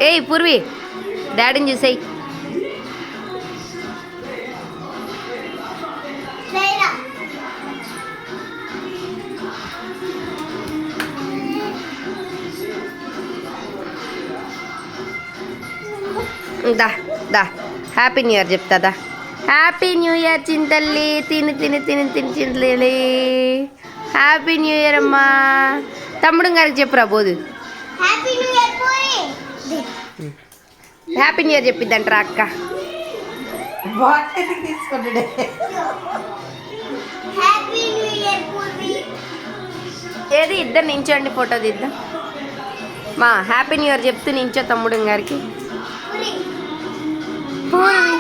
ఏయ్ పూర్వి, డాడీని చూసేయి. దా దా హ్యాపీ న్యూ ఇయర్ చెప్తాదా. హ్యాపీ న్యూ ఇయర్ చింతల్లి, తిని తిని తిని తిని చింతలి. హ్యాపీ న్యూ ఇయర్ అమ్మా. తమ్ముడు గారికి చెప్పురా బోదు. హ్యాపీ న్యూ ఇయర్ చెప్పిద్దంటరా అక్క. ఏది ఇద్దరు నించోండి, ఫోటో తీద్దాం. మా హ్యాపీ న్యూ ఇయర్ చెప్తూ నించో తమ్ముడు గారికి. పూర్వి